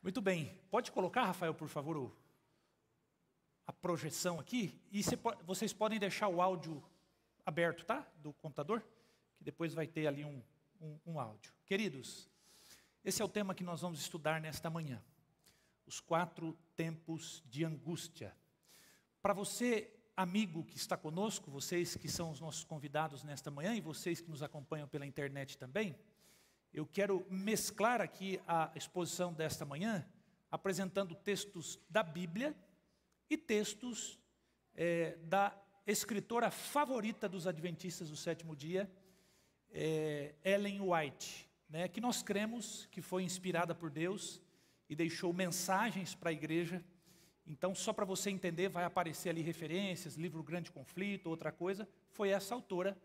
Muito bem. Pode colocar, Rafael, por favor, a projeção aqui. E vocês podem deixar o áudio aberto, tá? Do computador, que depois vai ter ali um áudio. Queridos, esse é o tema que nós vamos estudar nesta manhã. Os 4 tempos de angústia. Para você, amigo que está conosco, vocês que são os nossos convidados nesta manhã e vocês que nos acompanham pela internet também, eu quero mesclar aqui a exposição desta manhã, apresentando textos da Bíblia e textos da escritora favorita dos adventistas do sétimo dia, Ellen White, né, que nós cremos que foi inspirada por Deus e deixou mensagens para a igreja. Então, só para você entender, vai aparecer ali referências, livro Grande Conflito, outra coisa. Foi essa autora,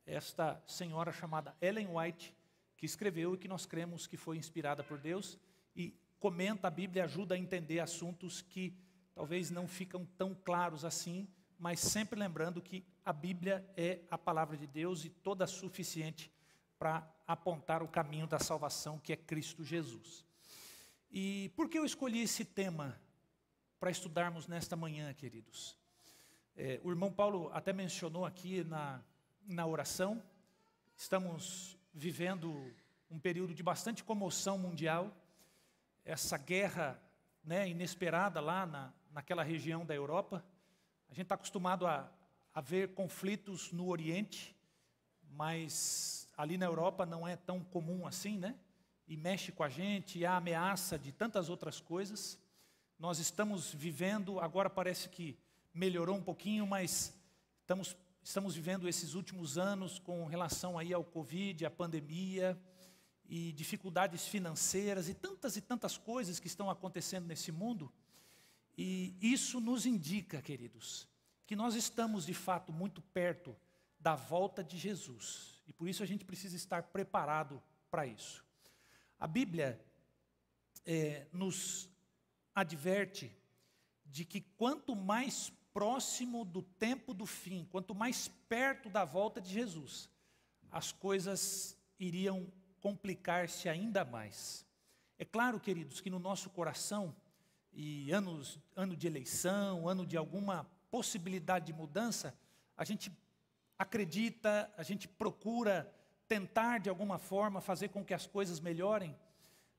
esta senhora chamada Ellen White, que escreveu e que nós cremos que foi inspirada por Deus e comenta a Bíblia, ajuda a entender assuntos que talvez não ficam tão claros assim, mas sempre lembrando que a Bíblia é a palavra de Deus e toda suficiente para apontar o caminho da salvação, que é Cristo Jesus. E por que eu escolhi esse tema para estudarmos nesta manhã, queridos? O irmão Paulo até mencionou aqui na oração, estamos vivendo um período de bastante comoção mundial, essa guerra, né, inesperada lá naquela região da Europa. A gente está acostumado a ver conflitos no Oriente, mas ali na Europa não é tão comum assim, né? E mexe com a gente, e há ameaça de tantas outras coisas. Nós estamos vivendo, agora parece que melhorou um pouquinho, mas estamos vivendo esses últimos anos com relação aí ao Covid, à pandemia, e dificuldades financeiras, e tantas coisas que estão acontecendo nesse mundo. E isso nos indica, queridos, que nós estamos de fato muito perto da volta de Jesus. E por isso a gente precisa estar preparado para isso. A Bíblia nos adverte de que quanto mais próximo do tempo do fim, quanto mais perto da volta de Jesus, as coisas iriam complicar-se ainda mais. É claro, queridos, que no nosso coração, e ano de eleição, ano de alguma possibilidade de mudança, a gente acredita, a gente procura tentar de alguma forma fazer com que as coisas melhorem,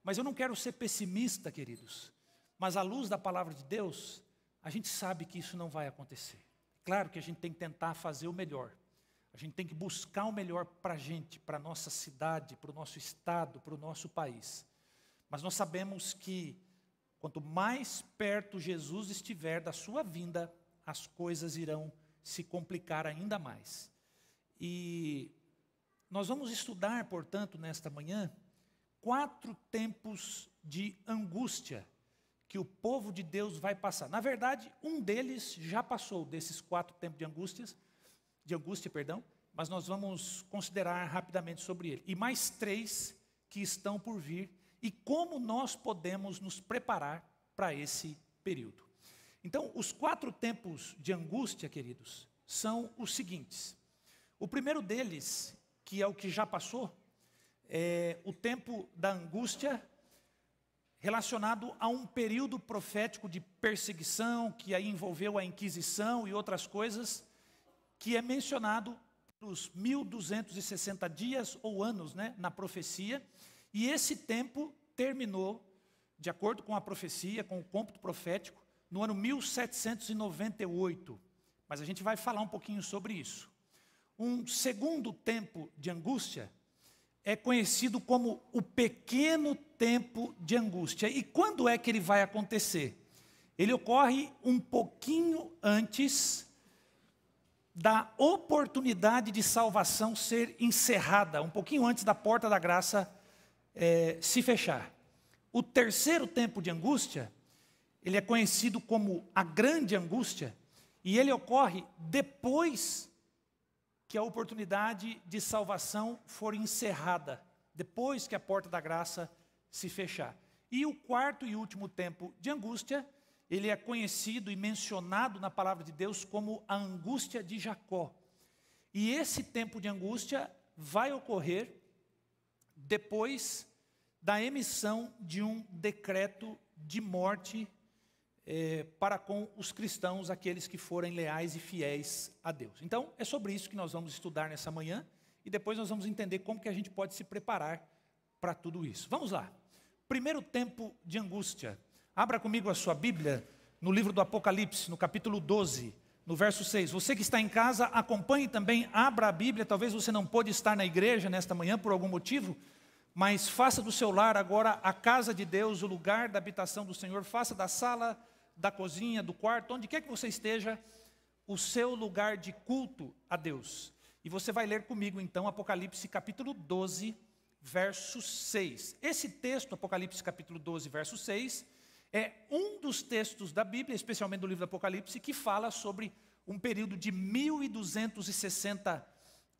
mas eu não quero ser pessimista, queridos, mas à luz da palavra de Deus, a gente sabe que isso não vai acontecer. Claro que a gente tem que tentar fazer o melhor, a gente tem que buscar o melhor para a gente, para a nossa cidade, para o nosso estado, para o nosso país, mas nós sabemos que quanto mais perto Jesus estiver da sua vinda, as coisas irão se complicar ainda mais. E nós vamos estudar, portanto, nesta manhã, 4 tempos de angústia que o povo de Deus vai passar. Na verdade, um deles já passou, desses 4 tempos de angústia, mas nós vamos considerar rapidamente sobre ele. E mais 3 que estão por vir, e como nós podemos nos preparar para esse período. Então, os 4 tempos de angústia, queridos, são os seguintes. O primeiro deles, que é o que já passou, é o tempo da angústia relacionado a um período profético de perseguição, que aí envolveu a Inquisição e outras coisas, que é mencionado nos 1260 dias ou anos, né, na profecia, e esse tempo terminou, de acordo com a profecia, com o cômputo profético, no ano 1798. Mas a gente vai falar um pouquinho sobre isso. Um segundo tempo de angústia é conhecido como o pequeno tempo de angústia. E quando é que ele vai acontecer? Ele ocorre um pouquinho antes da oportunidade de salvação ser encerrada, um pouquinho antes da porta da graça se fechar. O terceiro tempo de angústia, ele é conhecido como a grande angústia, e ele ocorre depois que a oportunidade de salvação for encerrada, depois que a porta da graça se fechar. E o quarto e último tempo de angústia, ele é conhecido e mencionado na palavra de Deus como a angústia de Jacó. E esse tempo de angústia vai ocorrer depois da emissão de um decreto de morte para com os cristãos, aqueles que forem leais e fiéis a Deus. Então, é sobre isso que nós vamos estudar nessa manhã, e depois nós vamos entender como que a gente pode se preparar para tudo isso. Vamos lá. Primeiro tempo de angústia. Abra comigo a sua Bíblia no livro do Apocalipse, no capítulo 12, no verso 6. Você que está em casa, acompanhe também, abra a Bíblia. Talvez você não pôde estar na igreja nesta manhã por algum motivo, mas faça do seu lar agora a casa de Deus, o lugar da habitação do Senhor. Faça da sala, da cozinha, do quarto, onde quer que você esteja, o seu lugar de culto a Deus. E você vai ler comigo então Apocalipse capítulo 12, verso 6. Esse texto, Apocalipse capítulo 12, verso 6, é um dos textos da Bíblia, especialmente do livro do Apocalipse, que fala sobre um período de 1260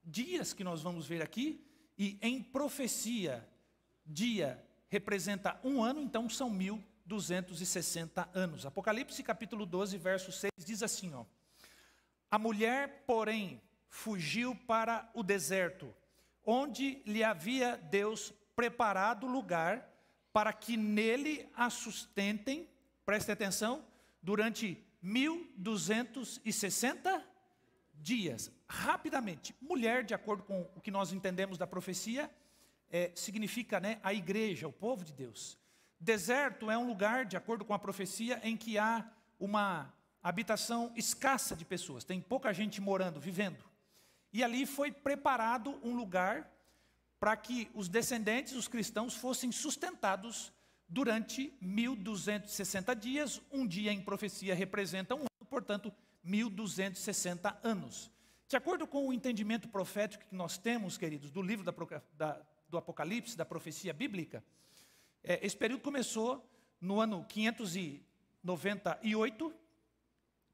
dias que nós vamos ver aqui, e em profecia, dia representa um ano, então são 1260 anos. Apocalipse capítulo 12, verso 6 diz assim, ó: a mulher, porém, fugiu para o deserto, onde lhe havia Deus preparado lugar para que nele a sustentem, preste atenção, durante 1260 dias. Rapidamente, mulher, de acordo com o que nós entendemos da profecia, significa, né, a igreja, o povo de Deus. Deserto é um lugar, de acordo com a profecia, em que há uma habitação escassa de pessoas, tem pouca gente morando, vivendo. E ali foi preparado um lugar para que os descendentes, os cristãos, fossem sustentados durante 1260 dias. Um dia em profecia representa um ano, portanto, 1260 anos. De acordo com o entendimento profético que nós temos, queridos, do livro do Apocalipse, da profecia bíblica, esse período começou no ano 598,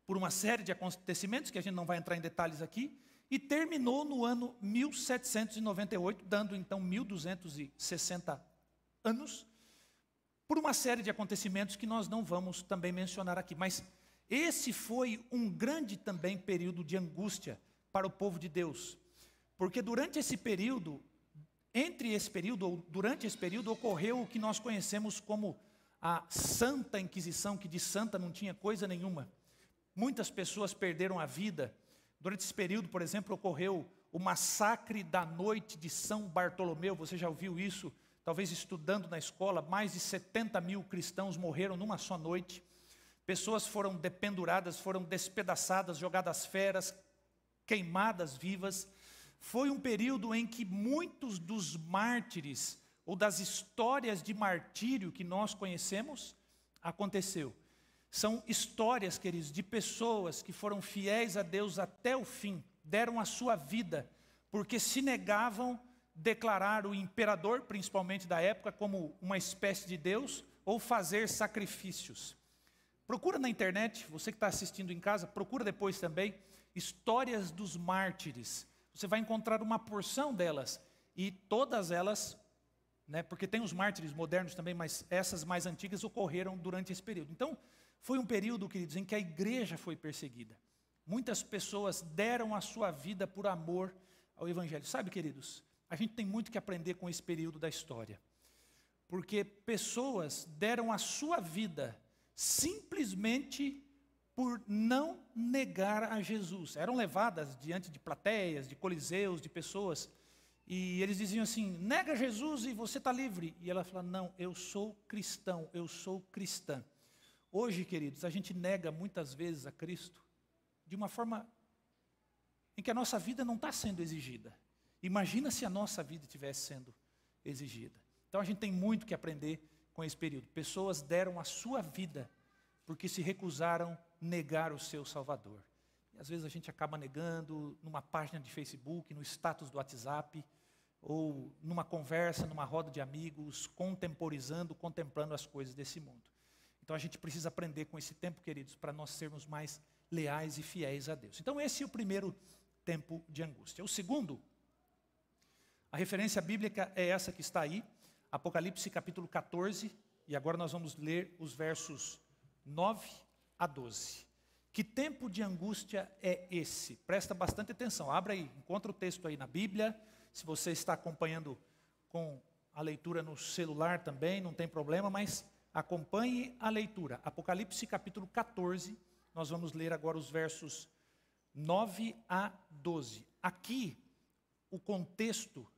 por uma série de acontecimentos, que a gente não vai entrar em detalhes aqui, e terminou no ano 1798, dando então 1260 anos, por uma série de acontecimentos que nós não vamos também mencionar aqui. Mas esse foi um grande também período de angústia para o povo de Deus, porque durante esse período, durante esse período, ocorreu o que nós conhecemos como a Santa Inquisição, que de santa não tinha coisa nenhuma. Muitas pessoas perderam a vida. Durante esse período, por exemplo, ocorreu o massacre da noite de São Bartolomeu. Você já ouviu isso? Talvez estudando na escola, mais de 70 mil cristãos morreram numa só noite. Pessoas foram dependuradas, foram despedaçadas, jogadas às feras, queimadas vivas. Foi um período em que muitos dos mártires, ou das histórias de martírio que nós conhecemos, aconteceu. São histórias, queridos, de pessoas que foram fiéis a Deus até o fim, deram a sua vida, porque se negavam declarar o imperador, principalmente da época, como uma espécie de Deus, ou fazer sacrifícios. Procura na internet, você que está assistindo em casa, procura depois também, histórias dos mártires. Você vai encontrar uma porção delas, e todas elas, né, porque tem os mártires modernos também, mas essas mais antigas ocorreram durante esse período. Então, foi um período, queridos, em que a igreja foi perseguida. Muitas pessoas deram a sua vida por amor ao Evangelho. Sabe, queridos, a gente tem muito que aprender com esse período da história. Porque pessoas deram a sua vida simplesmente por não negar a Jesus. Eram levadas diante de plateias, de coliseus, de pessoas, e eles diziam assim: nega Jesus e você está livre. E ela fala: não, eu sou cristão, eu sou cristã. Hoje, queridos, a gente nega muitas vezes a Cristo de uma forma em que a nossa vida não está sendo exigida. Imagina se a nossa vida estivesse sendo exigida. Então a gente tem muito que aprender com esse período. Pessoas deram a sua vida porque se recusaram negar o seu Salvador. E às vezes a gente acaba negando numa página de Facebook, no status do WhatsApp, ou numa conversa, numa roda de amigos, contemplando as coisas desse mundo. Então a gente precisa aprender com esse tempo, queridos, para nós sermos mais leais e fiéis a Deus. Então esse é o primeiro tempo de angústia. O segundo, a referência bíblica é essa que está aí, Apocalipse capítulo 14, e agora nós vamos ler os versos 9 a 12. Que tempo de angústia é esse? Presta bastante atenção, abra aí, encontra o texto aí na Bíblia. Se você está acompanhando com a leitura no celular também, não tem problema, mas acompanhe a leitura. Apocalipse capítulo 14, nós vamos ler agora os versos 9 a 12. Aqui, o contexto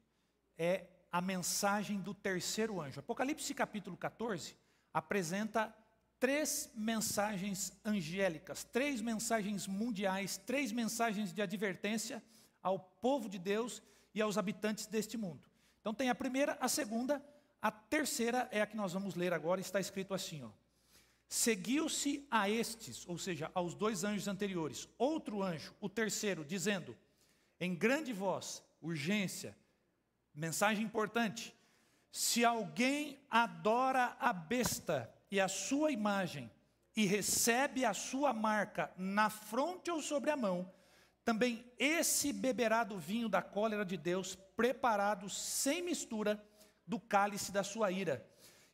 é a mensagem do terceiro anjo. Apocalipse capítulo 14 apresenta 3 mensagens angélicas, 3 mensagens mundiais, 3 mensagens de advertência ao povo de Deus e aos habitantes deste mundo. Então tem a primeira, a segunda, a terceira é a que nós vamos ler agora, está escrito assim, ó. Seguiu-se a estes, ou seja, aos 2 anjos anteriores, outro anjo, o terceiro, dizendo, em grande voz, urgência, mensagem importante, se alguém adora a besta e a sua imagem, e recebe a sua marca na fronte ou sobre a mão, também esse beberá do vinho da cólera de Deus, preparado sem mistura do cálice da sua ira,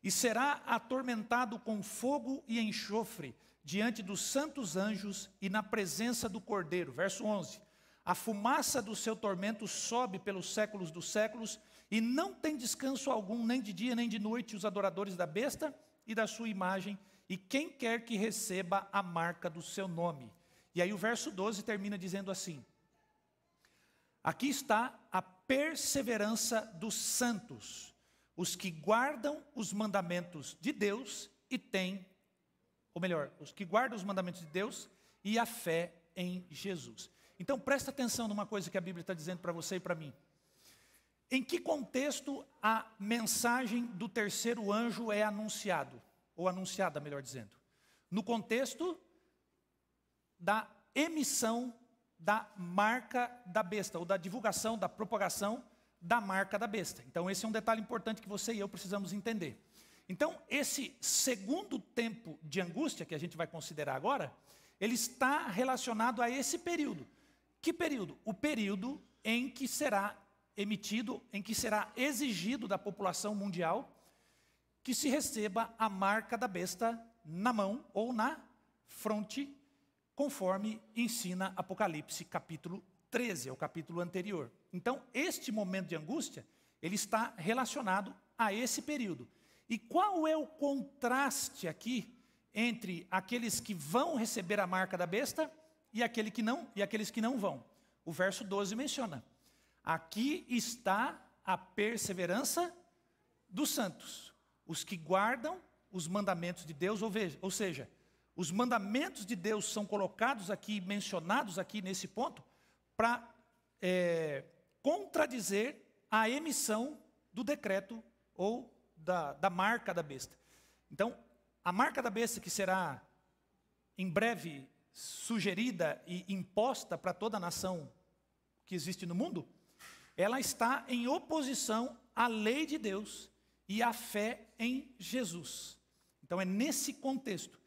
e será atormentado com fogo e enxofre, diante dos santos anjos e na presença do Cordeiro. Verso 11, a fumaça do seu tormento sobe pelos séculos dos séculos, e não tem descanso algum, nem de dia nem de noite, os adoradores da besta e da sua imagem, e quem quer que receba a marca do seu nome. E aí o verso 12 termina dizendo assim, aqui está a perseverança dos santos, os que guardam os mandamentos de Deus e têm, ou melhor, os que guardam os mandamentos de Deus e a fé em Jesus. Então presta atenção numa coisa que a Bíblia está dizendo para você e para mim. Em que contexto a mensagem do terceiro anjo é anunciado? Ou anunciada, melhor dizendo. No contexto da emissão da marca da besta, ou da divulgação, da propagação da marca da besta. Então esse é um detalhe importante que você e eu precisamos entender. Então esse segundo tempo de angústia, que a gente vai considerar agora, ele está relacionado a esse período. Que período? O período em que será emitido, em que será exigido da população mundial que se receba a marca da besta na mão ou na fronte, conforme ensina Apocalipse capítulo 13, é o capítulo anterior. Então, este momento de angústia, ele está relacionado a esse período. E qual é o contraste aqui entre aqueles que vão receber a marca da besta e aqueles que não vão? O verso 12 menciona, aqui está a perseverança dos santos, os que guardam os mandamentos de Deus, ou seja, os mandamentos de Deus são colocados aqui, mencionados aqui nesse ponto, para contradizer a emissão do decreto ou da marca da besta. Então, a marca da besta que será em breve sugerida e imposta para toda a nação que existe no mundo, ela está em oposição à lei de Deus e à fé em Jesus. Então é nesse contexto.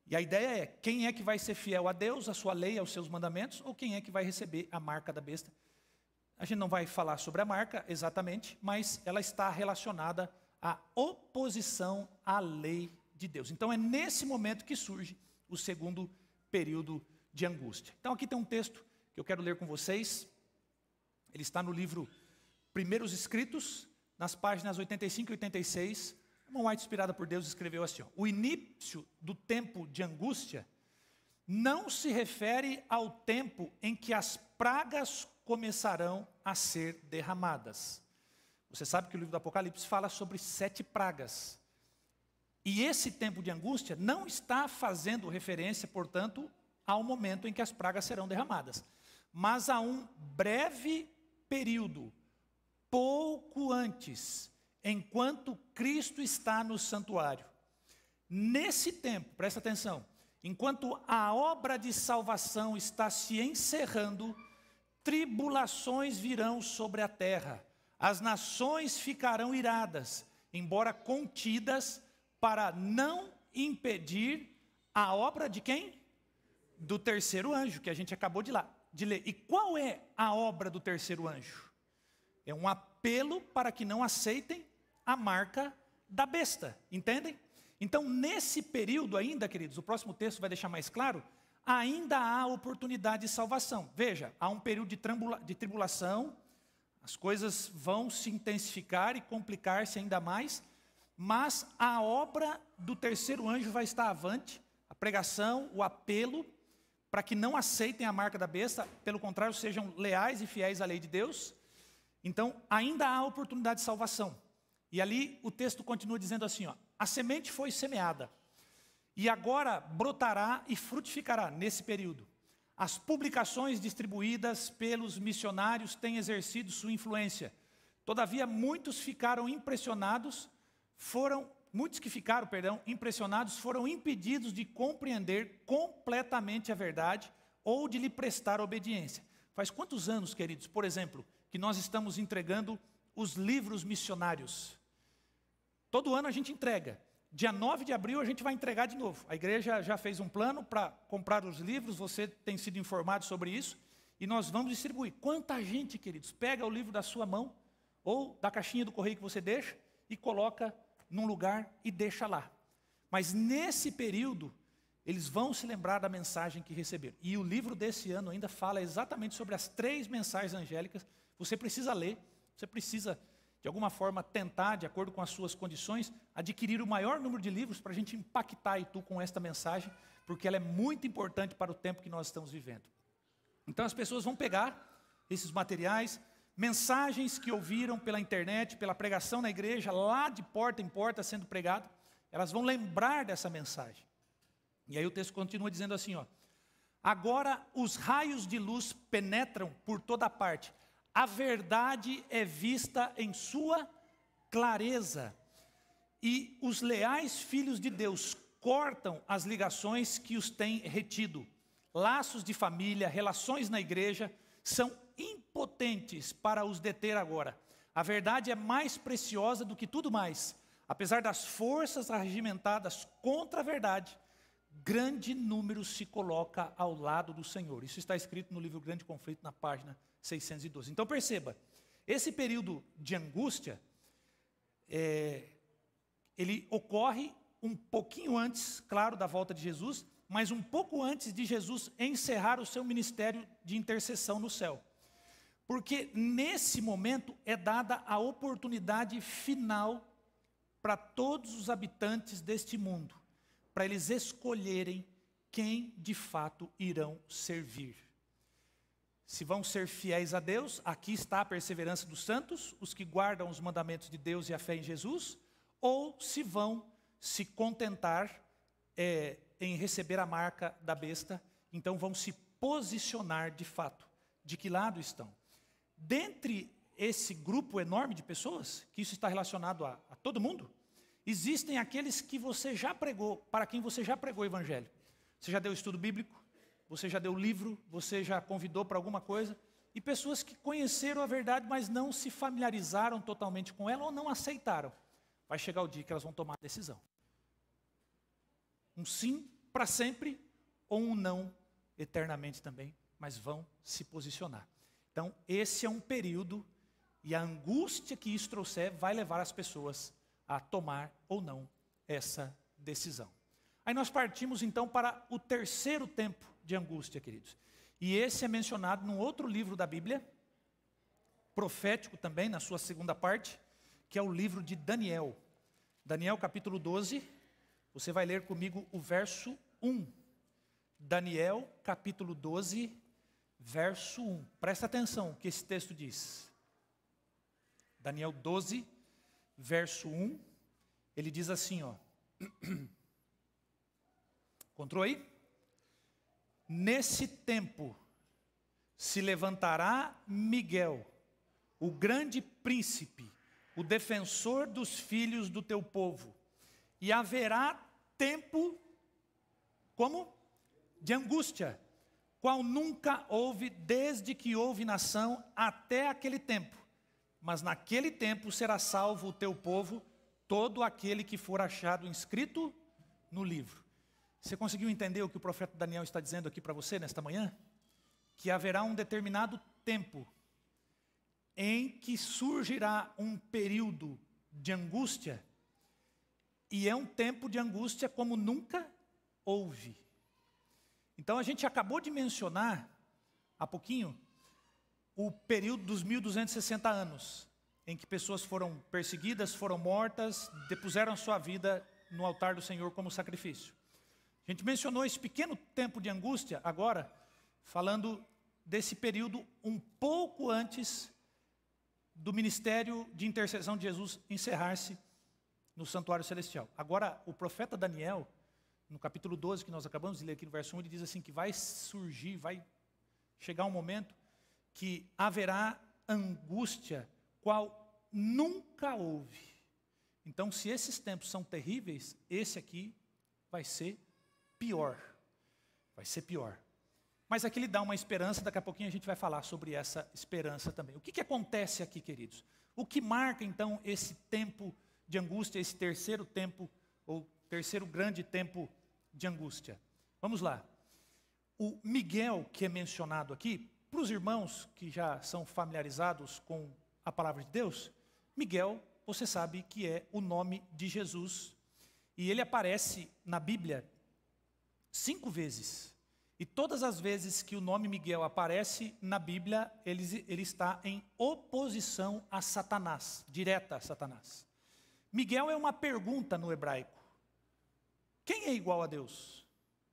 E a ideia é, quem é que vai ser fiel a Deus, a sua lei, aos seus mandamentos, ou quem é que vai receber a marca da besta? A gente não vai falar sobre a marca exatamente, mas ela está relacionada à oposição à lei de Deus. Então é nesse momento que surge o segundo período de angústia. Então aqui tem um texto que eu quero ler com vocês. Ele está no livro Primeiros Escritos, nas páginas 85 e 86. Uma White, inspirada por Deus, escreveu assim, ó, o início do tempo de angústia não se refere ao tempo em que as pragas começarão a ser derramadas. Você sabe que o livro do Apocalipse fala sobre 7 pragas. E esse tempo de angústia não está fazendo referência, portanto, ao momento em que as pragas serão derramadas, mas a um breve período, pouco antes, enquanto Cristo está no santuário. Nesse tempo, presta atenção, enquanto a obra de salvação está se encerrando, tribulações virão sobre a terra, as nações ficarão iradas, embora contidas, para não impedir a obra de quem? Do terceiro anjo, que a gente acabou de ler. E qual é a obra do terceiro anjo? É um apelo para que não aceitem a marca da besta, entendem? Então, nesse período ainda, queridos, o próximo texto vai deixar mais claro, ainda há oportunidade de salvação. Veja, há um período de tribulação, As coisas vão se intensificar e complicar-se ainda mais, mas a obra do terceiro anjo vai estar avante, a pregação, o apelo, para que não aceitem a marca da besta, pelo contrário, sejam leais e fiéis à lei de Deus. Então, ainda há oportunidade de salvação. E ali o texto continua dizendo assim, ó, a semente foi semeada, e agora brotará e frutificará nesse período. As publicações distribuídas pelos missionários têm exercido sua influência. Todavia, muitos que ficaram impressionados foram impedidos de compreender completamente a verdade ou de lhe prestar obediência. Faz quantos anos, queridos, por exemplo, que nós estamos entregando os livros missionários? Todo ano a gente entrega. Dia 9 de abril a gente vai entregar de novo. A igreja já fez um plano para comprar os livros, você tem sido informado sobre isso, e nós vamos distribuir. Quanta gente, queridos, pega o livro da sua mão, ou da caixinha do correio que você deixa, e coloca num lugar e deixa lá. Mas nesse período, eles vão se lembrar da mensagem que receberam. E o livro desse ano ainda fala exatamente sobre as 3 mensagens angélicas. Você precisa ler, você precisa, de alguma forma, tentar, de acordo com as suas condições, adquirir o maior número de livros para a gente impactar Itu com esta mensagem, porque ela é muito importante para o tempo que nós estamos vivendo. Então as pessoas vão pegar esses materiais, mensagens que ouviram pela internet, pela pregação na igreja, lá de porta em porta sendo pregado, elas vão lembrar dessa mensagem. E aí o texto continua dizendo assim, ó, agora os raios de luz penetram por toda parte, a verdade é vista em sua clareza, e os leais filhos de Deus cortam as ligações que os têm retido. Laços de família, relações na igreja, são impotentes para os deter agora. A verdade é mais preciosa do que tudo mais. Apesar das forças arregimentadas contra a verdade, grande número se coloca ao lado do Senhor. Isso está escrito no livro Grande Conflito, na página 612. Então perceba, esse período de angústia, ele ocorre um pouquinho antes, claro, da volta de Jesus, mas um pouco antes de Jesus encerrar o seu ministério de intercessão no céu. Porque nesse momento é dada a oportunidade final para todos os habitantes deste mundo, para eles escolherem quem de fato irão servir. Se vão ser fiéis a Deus, aqui está a perseverança dos santos, os que guardam os mandamentos de Deus e a fé em Jesus, ou se vão se contentar em receber a marca da besta, então vão se posicionar de fato. De que lado estão? Dentre esse grupo enorme de pessoas, que isso está relacionado a todo mundo, existem aqueles que você já pregou, para quem você já pregou o evangelho. Você já deu estudo bíblico, você já deu livro, você já convidou para alguma coisa, e pessoas que conheceram a verdade, mas não se familiarizaram totalmente com ela ou não aceitaram. Vai chegar o dia que elas vão tomar a decisão. Um sim para sempre ou um não eternamente também, mas vão se posicionar. Então, esse é um período e a angústia que isso trouxer vai levar as pessoas a tomar ou não essa decisão. Aí nós partimos então para o terceiro tempo de angústia, queridos. E esse é mencionado num outro livro da Bíblia, profético também, na sua segunda parte, que é o livro de Daniel. Daniel capítulo 12, você vai ler comigo o verso 1. Daniel capítulo 12, verso 1. Presta atenção o que esse texto diz. Daniel 12, verso 1, ele diz assim, ó. Encontrou aí? Nesse tempo se levantará Miguel, o grande príncipe, o defensor dos filhos do teu povo, e haverá tempo, como? De angústia, qual nunca houve desde que houve nação até aquele tempo. Mas naquele tempo será salvo o teu povo, todo aquele que for achado inscrito no livro. Você conseguiu entender o que o profeta Daniel está dizendo aqui para você nesta manhã? Que haverá um determinado tempo em que surgirá um período de angústia, e é um tempo de angústia como nunca houve. Então a gente acabou de mencionar há pouquinho o período dos 1260 anos, em que pessoas foram perseguidas, foram mortas, depuseram a sua vida no altar do Senhor como sacrifício. A gente mencionou esse pequeno tempo de angústia agora, falando desse período um pouco antes do ministério de intercessão de Jesus encerrar-se no santuário celestial. Agora, o profeta Daniel, no capítulo 12, que nós acabamos de ler aqui no verso 1, ele diz assim que vai surgir, vai chegar um momento que haverá angústia qual nunca houve. Então, se esses tempos são terríveis, esse aqui vai ser pior. Vai ser pior. Mas aqui ele dá uma esperança, daqui a pouquinho a gente vai falar sobre essa esperança também. O que acontece aqui, queridos? O que marca, então, esse tempo de angústia, esse terceiro tempo, ou terceiro grande tempo de angústia? Vamos lá. O Miguel, que é mencionado aqui, para os irmãos que já são familiarizados com a palavra de Deus, Miguel, você sabe que é o nome de Jesus. E ele aparece na Bíblia 5 vezes. E todas as vezes que o nome Miguel aparece na Bíblia, ele está em oposição a Satanás, direta a Satanás. Miguel é uma pergunta no hebraico. Quem é igual a Deus?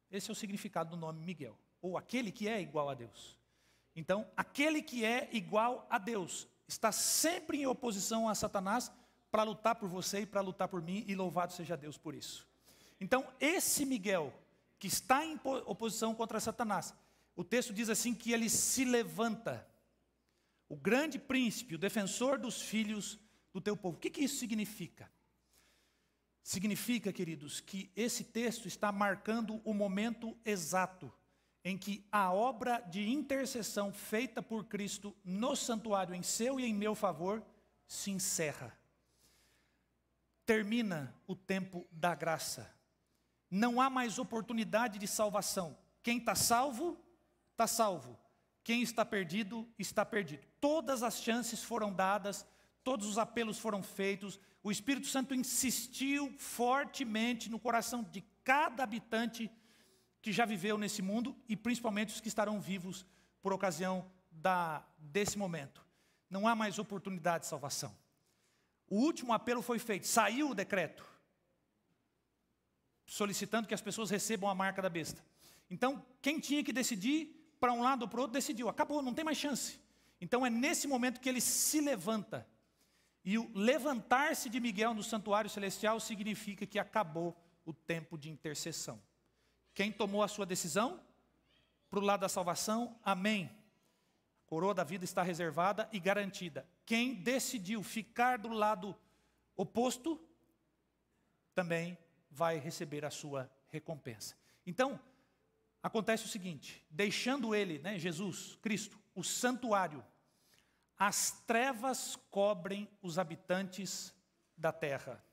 Esse é o significado do nome Miguel. Ou aquele que é igual a Deus. Então, aquele que é igual a Deus está sempre em oposição a Satanás para lutar por você e para lutar por mim, e louvado seja Deus por isso. Então, esse Miguel, que está em oposição contra Satanás, o texto diz assim que ele se levanta, o grande príncipe, o defensor dos filhos do teu povo. O que isso significa? Significa, queridos, que esse texto está marcando o momento exato em que a obra de intercessão feita por Cristo no santuário, em seu e em meu favor, se encerra. Termina o tempo da graça. Não há mais oportunidade de salvação. Quem está salvo, está salvo. Quem está perdido, está perdido. Todas as chances foram dadas, todos os apelos foram feitos. O Espírito Santo insistiu fortemente no coração de cada habitante que já viveu nesse mundo, e principalmente os que estarão vivos por ocasião desse momento. Não há mais oportunidade de salvação. O último apelo foi feito, saiu o decreto, solicitando que as pessoas recebam a marca da besta. Então, quem tinha que decidir, para um lado ou para o outro, decidiu. Acabou, não tem mais chance. Então, é nesse momento que ele se levanta. E o levantar-se de Miguel no santuário celestial significa que acabou o tempo de intercessão. Quem tomou a sua decisão? Para o lado da salvação, amém. A coroa da vida está reservada e garantida. Quem decidiu ficar do lado oposto, também vai receber a sua recompensa. Então, acontece o seguinte, deixando ele, Jesus, Cristo, o santuário, as trevas cobrem os habitantes da terra.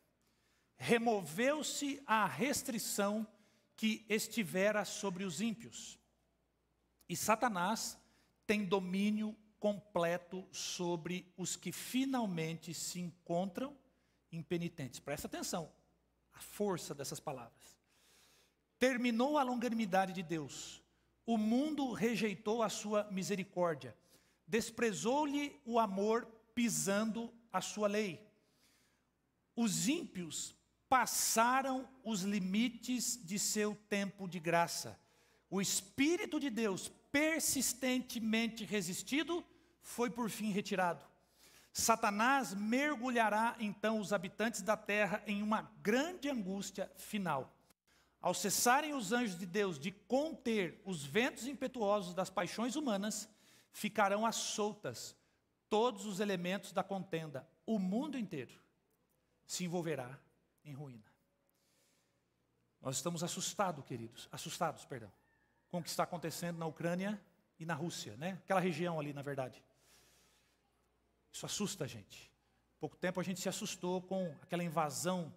Removeu-se a restrição que estivera sobre os ímpios. E Satanás tem domínio completo sobre os que finalmente se encontram impenitentes. Presta atenção, a força dessas palavras. Terminou a longanimidade de Deus. O mundo rejeitou a sua misericórdia. Desprezou-lhe o amor, pisando a sua lei. Os ímpios passaram os limites de seu tempo de graça. O Espírito de Deus, persistentemente resistido, foi por fim retirado. Satanás mergulhará então os habitantes da terra em uma grande angústia final. Ao cessarem os anjos de Deus de conter os ventos impetuosos das paixões humanas, ficarão às soltas todos os elementos da contenda. O mundo inteiro se envolverá em ruína. Nós estamos assustados, com o que está acontecendo na Ucrânia e na Rússia, Aquela região ali, na verdade. Isso assusta a gente. Há pouco tempo a gente se assustou com aquela invasão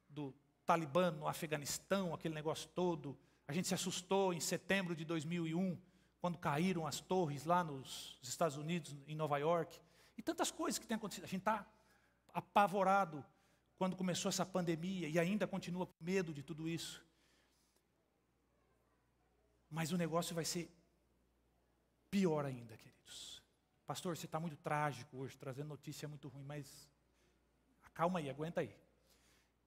do Talibã no Afeganistão, aquele negócio todo. A gente se assustou em setembro de 2001, quando caíram as torres lá nos Estados Unidos, em Nova York. E tantas coisas que têm acontecido. A gente está apavorado quando começou essa pandemia e ainda continua com medo de tudo isso. Mas o negócio vai ser pior ainda, queridos. Pastor, você está muito trágico hoje, trazendo notícia muito ruim, mas calma aí, aguenta aí.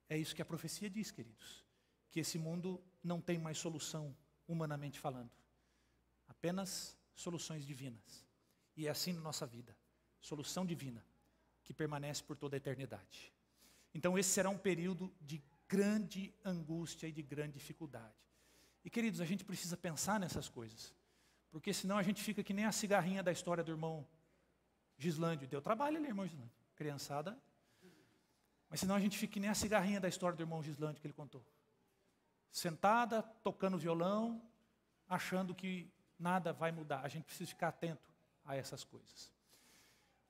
É isso que a profecia diz, queridos. Que esse mundo não tem mais solução, humanamente falando. Apenas soluções divinas. E é assim na nossa vida. Solução divina, que permanece por toda a eternidade. Então esse será um período de grande angústia e de grande dificuldade. E queridos, a gente precisa pensar nessas coisas. Porque senão a gente fica que nem a cigarrinha da história do irmão Gislândio. Deu trabalho ali, irmão Gislândio. Criançada. Mas senão a gente fica que nem a cigarrinha da história do irmão Gislândio que ele contou. Sentada, tocando violão, achando que nada vai mudar. A gente precisa ficar atento a essas coisas.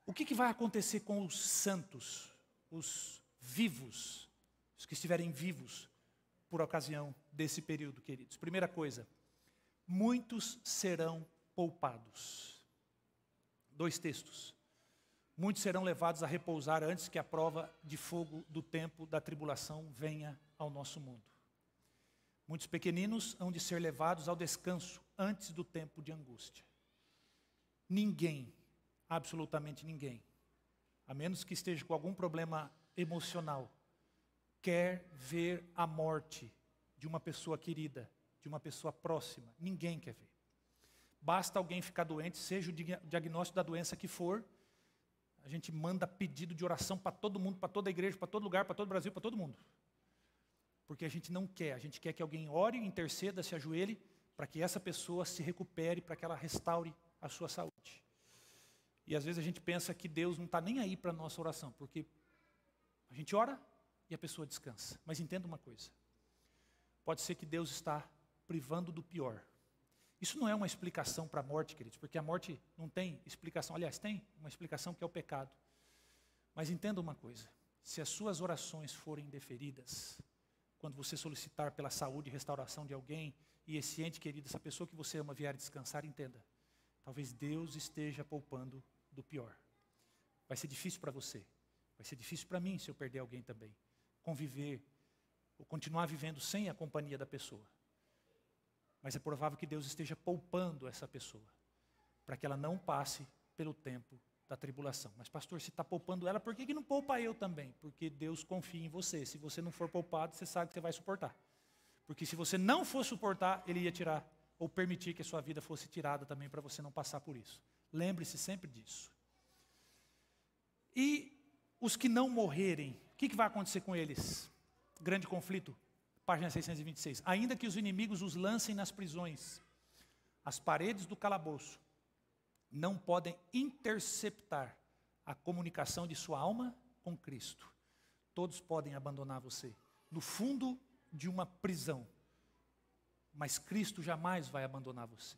O que vai acontecer com os santos, os vivos, os que estiverem vivos por ocasião desse período, queridos? Primeira coisa, muitos serão poupados. 2 textos. Muitos serão levados a repousar antes que a prova de fogo do tempo da tribulação venha ao nosso mundo. Muitos pequeninos hão de ser levados ao descanso antes do tempo de angústia. Ninguém, absolutamente ninguém, a menos que esteja com algum problema emocional, quer ver a morte de uma pessoa querida, de uma pessoa próxima. Ninguém quer ver. Basta alguém ficar doente, seja o diagnóstico da doença que for, a gente manda pedido de oração para todo mundo, para toda a igreja, para todo lugar, para todo o Brasil, para todo mundo. Porque a gente não quer, a gente quer que alguém ore, interceda, se ajoelhe, para que essa pessoa se recupere, para que ela restaure a sua saúde. E às vezes a gente pensa que Deus não está nem aí para a nossa oração, porque a gente ora e a pessoa descansa. Mas entenda uma coisa, pode ser que Deus está privando do pior. Isso não é uma explicação para a morte, queridos, porque a morte não tem explicação. Aliás, tem uma explicação que é o pecado. Mas entenda uma coisa, se as suas orações forem deferidas, quando você solicitar pela saúde e restauração de alguém, e esse ente querido, essa pessoa que você ama vier descansar, entenda, talvez Deus esteja poupando do pior. Vai ser difícil para você, vai ser difícil para mim se eu perder alguém também. Conviver, ou continuar vivendo sem a companhia da pessoa. Mas é provável que Deus esteja poupando essa pessoa, para que ela não passe pelo tempo da tribulação. Mas pastor, se está poupando ela, por que não poupa eu também? Porque Deus confia em você. Se você não for poupado, você sabe que você vai suportar. Porque se você não for suportar, Ele ia tirar, ou permitir que a sua vida fosse tirada também, para você não passar por isso. Lembre-se sempre disso. E os que não morrerem, o que vai acontecer com eles? Grande conflito. Página 626. Ainda que os inimigos os lancem nas prisões, as paredes do calabouço não podem interceptar a comunicação de sua alma com Cristo. Todos podem abandonar você no fundo de uma prisão, mas Cristo jamais vai abandonar você.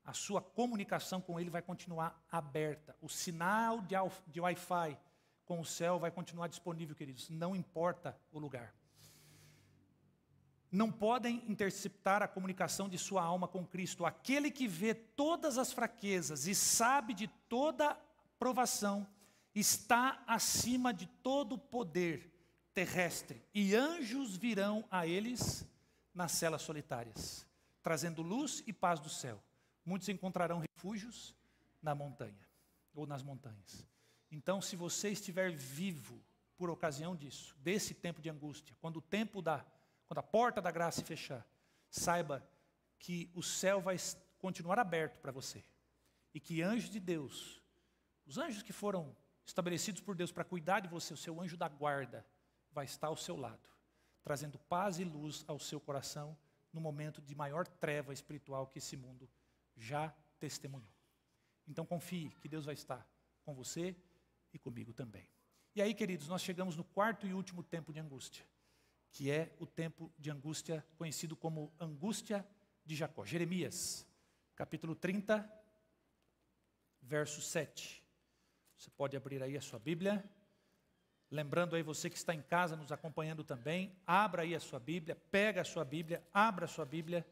A sua comunicação com Ele vai continuar aberta. O sinal de Wi-Fi com o céu vai continuar disponível, queridos. Não importa o lugar. Não podem interceptar a comunicação de sua alma com Cristo. Aquele que vê todas as fraquezas e sabe de toda provação, está acima de todo poder terrestre. E anjos virão a eles nas celas solitárias, trazendo luz e paz do céu. Muitos encontrarão refúgios na montanha, ou nas montanhas. Então, se você estiver vivo por ocasião disso, desse tempo de angústia, quando a porta da graça se fechar, saiba que o céu vai continuar aberto para você. E que anjos de Deus, os anjos que foram estabelecidos por Deus para cuidar de você, o seu anjo da guarda, vai estar ao seu lado, trazendo paz e luz ao seu coração, no momento de maior treva espiritual que esse mundo já testemunhou. Então confie que Deus vai estar com você e comigo também. E aí, queridos, nós chegamos no 4º e último tempo de angústia, que é o tempo de angústia conhecido como angústia de Jacó. Jeremias, capítulo 30, verso 7. Você pode abrir aí a sua Bíblia. Lembrando aí você que está em casa nos acompanhando também, abra aí a sua Bíblia, pega a sua Bíblia, abra a sua Bíblia,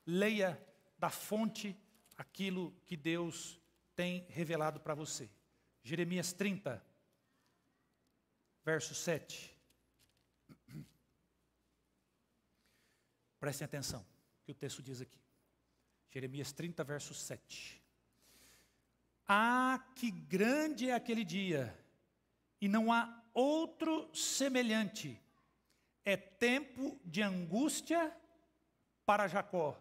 leia da fonte aquilo que Deus tem revelado para você. Jeremias 30, verso 7. Prestem atenção, o que o texto diz aqui. Jeremias 30, verso 7. Ah, que grande é aquele dia, e não há outro semelhante. É tempo de angústia para Jacó.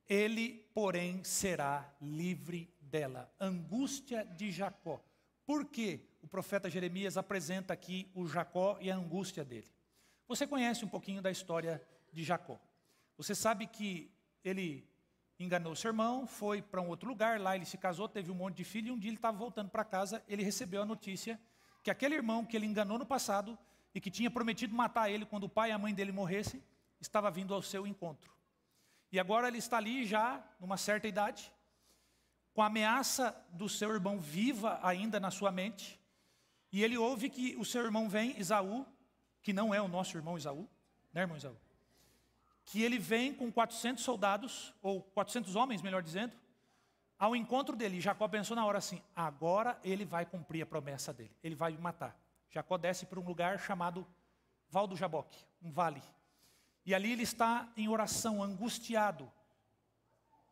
Ele, porém, será livre dela. Angústia de Jacó. Por quê? O profeta Jeremias apresenta aqui o Jacó e a angústia dele. Você conhece um pouquinho da história de Jacó. Você sabe que ele enganou seu irmão, foi para um outro lugar, lá ele se casou, teve um monte de filhos, e um dia ele estava voltando para casa, ele recebeu a notícia que aquele irmão que ele enganou no passado e que tinha prometido matar ele quando o pai e a mãe dele morressem, estava vindo ao seu encontro. E agora ele está ali já, numa certa idade, com a ameaça do seu irmão viva ainda na sua mente, e ele ouve que o seu irmão vem, Esaú, que não é o nosso irmão Esaú, né, irmão Esaú? Que ele vem com 400 soldados, ou 400 homens, melhor dizendo, ao encontro dele. Jacó pensou na hora assim, agora ele vai cumprir a promessa dele, ele vai me matar. Jacó desce para um lugar chamado Val do Jaboque, um vale. E ali ele está em oração, angustiado,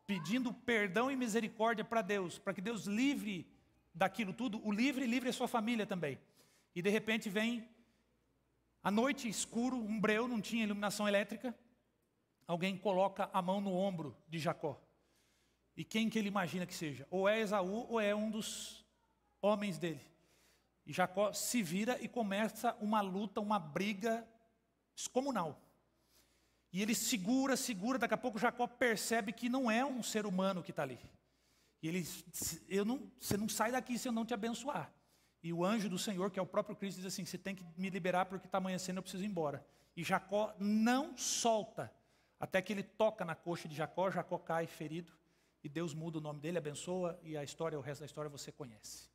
pedindo perdão e misericórdia para Deus, para que Deus livre daquilo tudo, o livre a sua família também. E de repente vem a noite, escuro, um breu, não tinha iluminação elétrica. Alguém coloca a mão no ombro de Jacó. E quem que ele imagina que seja? Ou é Esaú ou é um dos homens dele. E Jacó se vira e começa uma luta, uma briga descomunal. E ele segura, daqui a pouco Jacó percebe que não é um ser humano que está ali. E ele, você não sai daqui se eu não te abençoar. E o anjo do Senhor, que é o próprio Cristo, diz assim, você tem que me liberar porque está amanhecendo, eu preciso ir embora. E Jacó não solta. Até que ele toca na coxa de Jacó, Jacó cai ferido, e Deus muda o nome dele, abençoa, e a história, o resto da história você conhece.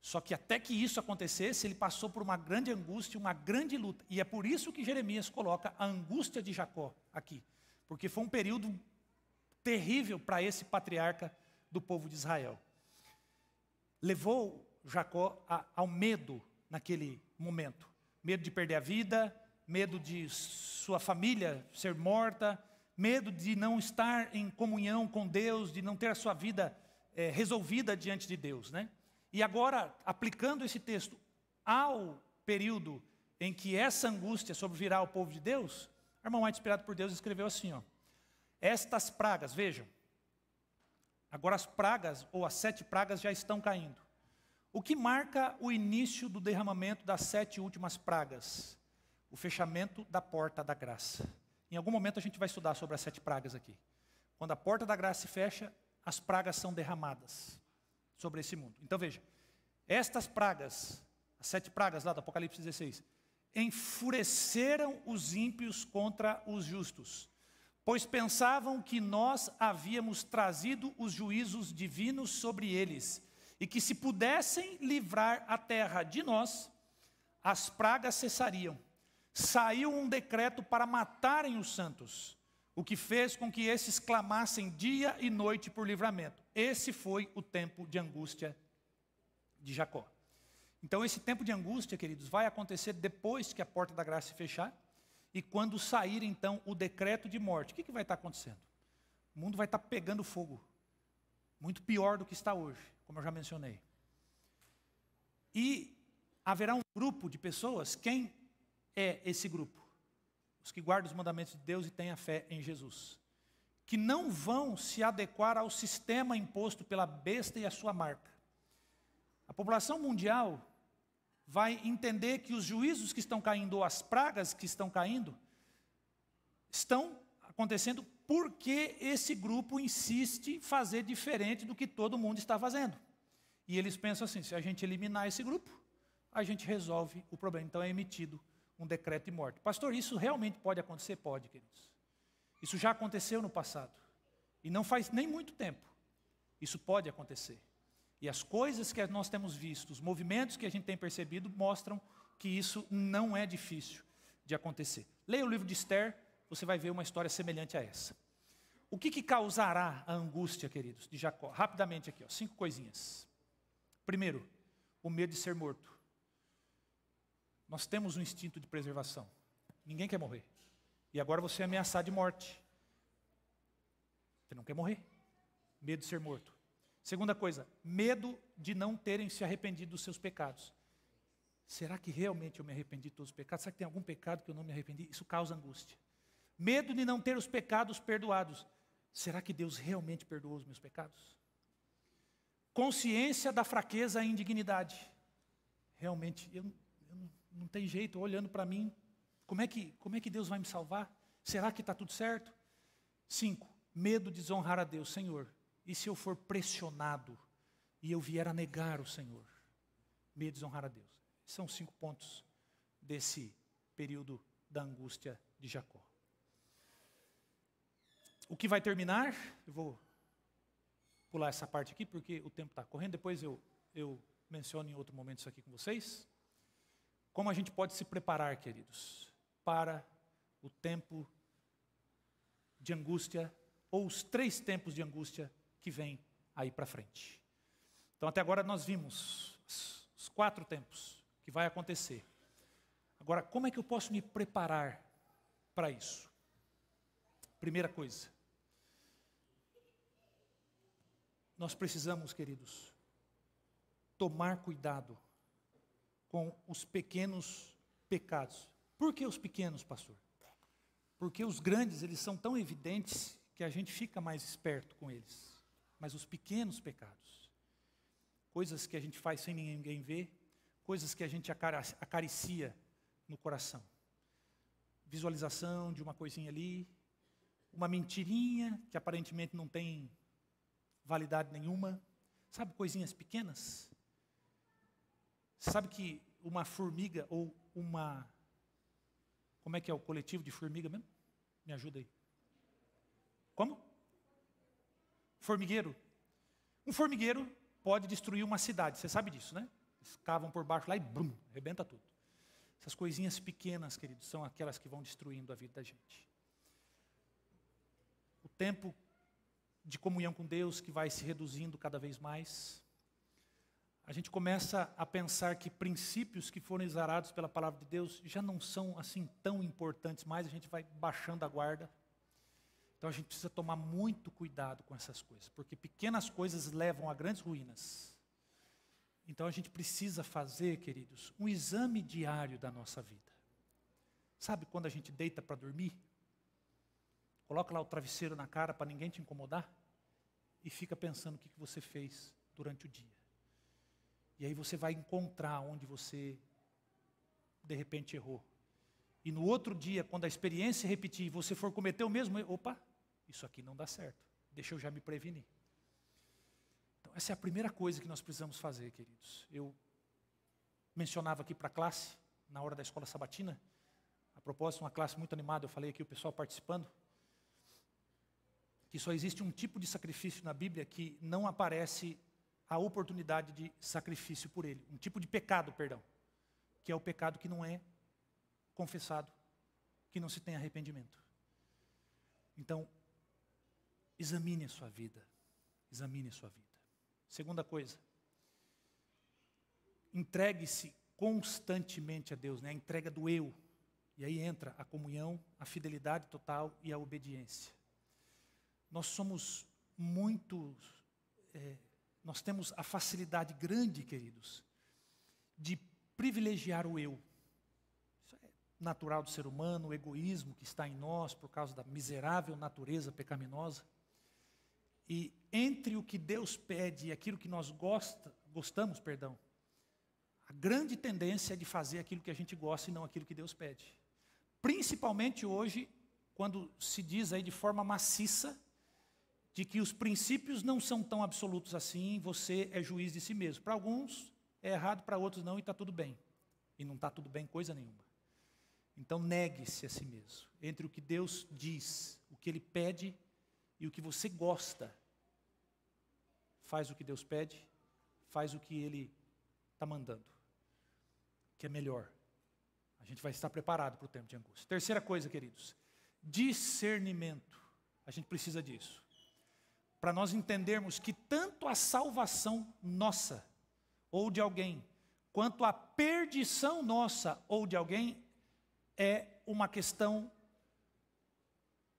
Só que até que isso acontecesse, ele passou por uma grande angústia, uma grande luta. E é por isso que Jeremias coloca a angústia de Jacó aqui. Porque foi um período terrível para esse patriarca do povo de Israel. Levou Jacó ao medo naquele momento. Medo de perder a vida, medo de sua família ser morta, medo de não estar em comunhão com Deus, de não ter a sua vida resolvida diante de Deus, né? E agora, aplicando esse texto ao período em que essa angústia sobrevirá ao povo de Deus, o irmão White, inspirado por Deus, escreveu assim, ó, estas pragas, vejam, agora as pragas, ou as 7 pragas já estão caindo. O que marca o início do derramamento das 7 últimas pragas? O fechamento da porta da graça. Em algum momento a gente vai estudar sobre as 7 pragas aqui. Quando a porta da graça se fecha, as pragas são derramadas sobre esse mundo. Então veja, estas pragas, as 7 pragas lá do Apocalipse 16, enfureceram os ímpios contra os justos, pois pensavam que nós havíamos trazido os juízos divinos sobre eles, e que se pudessem livrar a terra de nós, as pragas cessariam. Saiu um decreto para matarem os santos, o que fez com que esses clamassem dia e noite por livramento. Esse foi o tempo de angústia de Jacó. Então esse tempo de angústia, queridos, vai acontecer depois que a porta da graça se fechar, e quando sair então o decreto de morte. O que vai estar acontecendo? O mundo vai estar pegando fogo, muito pior do que está hoje, como eu já mencionei. E haverá um grupo de pessoas, quem é esse grupo? Os que guardam os mandamentos de Deus e têm a fé em Jesus, que não vão se adequar ao sistema imposto pela besta e a sua marca. A população mundial vai entender que os juízos que estão caindo, ou as pragas que estão caindo, estão acontecendo porque esse grupo insiste em fazer diferente do que todo mundo está fazendo. E eles pensam assim, se a gente eliminar esse grupo, a gente resolve o problema. Então é emitido um decreto de morte. Pastor, isso realmente pode acontecer? Pode, queridos. Isso já aconteceu no passado. E não faz nem muito tempo. Isso pode acontecer. E as coisas que nós temos visto, os movimentos que a gente tem percebido, mostram que isso não é difícil de acontecer. Leia o livro de Esther, você vai ver uma história semelhante a essa. O que causará a angústia, queridos, de Jacó? Rapidamente aqui, ó, 5 coisinhas. Primeiro, o medo de ser morto. Nós temos um instinto de preservação. Ninguém quer morrer. E agora você é ameaçado de morte. Você não quer morrer. Medo de ser morto. Segunda coisa, medo de não terem se arrependido dos seus pecados. Será que realmente eu me arrependi de todos os pecados? Será que tem algum pecado que eu não me arrependi? Isso causa angústia. Medo de não ter os pecados perdoados. Será que Deus realmente perdoou os meus pecados? Consciência da fraqueza e indignidade. Realmente, eu não tem jeito, olhando para mim, como é que Deus vai me salvar? Será que está tudo certo? 5, medo de desonrar a Deus. Senhor, e se eu for pressionado e eu vier a negar o Senhor? Medo de desonrar a Deus. São 5 pontos desse período da angústia de Jacó. O que vai terminar, eu vou pular essa parte aqui porque o tempo está correndo, depois eu menciono em outro momento isso aqui com vocês. Como a gente pode se preparar, queridos, para o tempo de angústia, ou os 3 tempos de angústia que vêm aí para frente. Então até agora nós vimos os 4 tempos que vai acontecer. Agora, como é que eu posso me preparar para isso? Primeira coisa, nós precisamos, queridos, tomar cuidado com os pequenos pecados. Por que os pequenos, pastor? Porque os grandes, eles são tão evidentes que a gente fica mais esperto com eles. Mas os pequenos pecados, coisas que a gente faz sem ninguém ver, coisas que a gente acaricia no coração. Visualização de uma coisinha ali, uma mentirinha que aparentemente não tem validade nenhuma. Sabe, coisinhas pequenas? Sabe que uma formiga ou uma... Como é que é o coletivo de formiga mesmo? Me ajuda aí. Como? Formigueiro. Um formigueiro pode destruir uma cidade, você sabe disso, né? Eles cavam por baixo lá e brum, arrebenta tudo. Essas coisinhas pequenas, queridos, são aquelas que vão destruindo a vida da gente. O tempo de comunhão com Deus que vai se reduzindo cada vez mais. A gente começa a pensar que princípios que foram exarados pela palavra de Deus já não são assim tão importantes mais, a gente vai baixando a guarda. Então a gente precisa tomar muito cuidado com essas coisas, porque pequenas coisas levam a grandes ruínas. Então a gente precisa fazer, queridos, um exame diário da nossa vida. Sabe quando a gente deita para dormir? Coloca lá o travesseiro na cara para ninguém te incomodar e fica pensando o que você fez durante o dia. E aí você vai encontrar onde você, de repente, errou. E no outro dia, quando a experiência repetir e você for cometer o mesmo erro, opa, isso aqui não dá certo, deixa eu já me prevenir. Então, essa é a primeira coisa que nós precisamos fazer, queridos. Eu mencionava aqui para a classe, na hora da escola sabatina, a propósito, uma classe muito animada, eu falei aqui, o pessoal participando, que só existe um tipo de sacrifício na Bíblia que não aparece a oportunidade de sacrifício por ele. Um tipo de pecado, perdão, que é o pecado que não é confessado, que não se tem arrependimento. Então, examine a sua vida. Examine a sua vida. Segunda coisa, entregue-se constantemente a Deus, né? A entrega do eu. E aí entra a comunhão, a fidelidade total e a obediência. Nós somos muito... nós temos a facilidade grande, queridos, de privilegiar o eu. Isso é natural do ser humano, o egoísmo que está em nós por causa da miserável natureza pecaminosa. E entre o que Deus pede e aquilo que nós gostamos, a grande tendência é de fazer aquilo que a gente gosta e não aquilo que Deus pede. Principalmente hoje, quando se diz aí de forma maciça, de que os princípios não são tão absolutos assim, você é juiz de si mesmo. Para alguns é errado, para outros não, e está tudo bem. E não está tudo bem coisa nenhuma. Então negue-se a si mesmo. Entre o que Deus diz, o que Ele pede e o que você gosta. Faz o que Deus pede, faz o que Ele está mandando. Que é melhor. A gente vai estar preparado para o tempo de angústia. Terceira coisa, queridos. Discernimento. A gente precisa disso. Para nós entendermos que tanto a salvação nossa, ou de alguém, quanto a perdição nossa, ou de alguém, é uma questão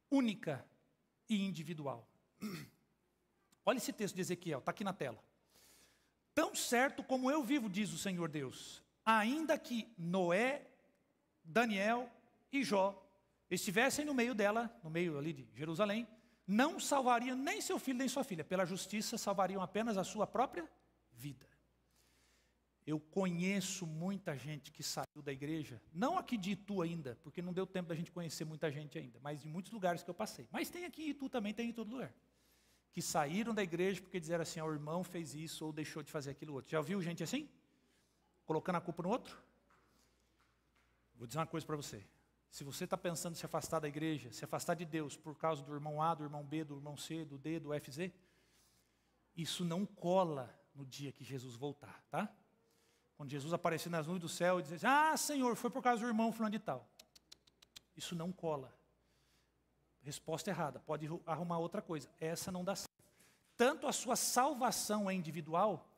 única e individual. Olha esse texto de Ezequiel, está aqui na tela. Tão certo como eu vivo, diz o Senhor Deus, ainda que Noé, Daniel e Jó estivessem no meio dela, no meio ali de Jerusalém, não salvariam nem seu filho nem sua filha. Pela justiça salvariam apenas a sua própria vida. Eu conheço muita gente que saiu da igreja, não aqui de Itu ainda, porque não deu tempo da gente conhecer muita gente ainda, mas em muitos lugares que eu passei. Mas tem aqui em Itu também, tem em todo lugar. Que saíram da igreja porque disseram assim, o irmão fez isso ou deixou de fazer aquilo outro. Já ouviu gente assim? Colocando a culpa no outro? Vou dizer uma coisa para você. Se você está pensando em se afastar da igreja, se afastar de Deus por causa do irmão A, do irmão B, do irmão C, do D, do FZ, isso não cola no dia que Jesus voltar, tá? Quando Jesus aparecer nas nuvens do céu e dizer, Senhor, foi por causa do irmão fulano de tal. Isso não cola. Resposta errada, pode arrumar outra coisa. Essa não dá certo. Tanto a sua salvação é individual,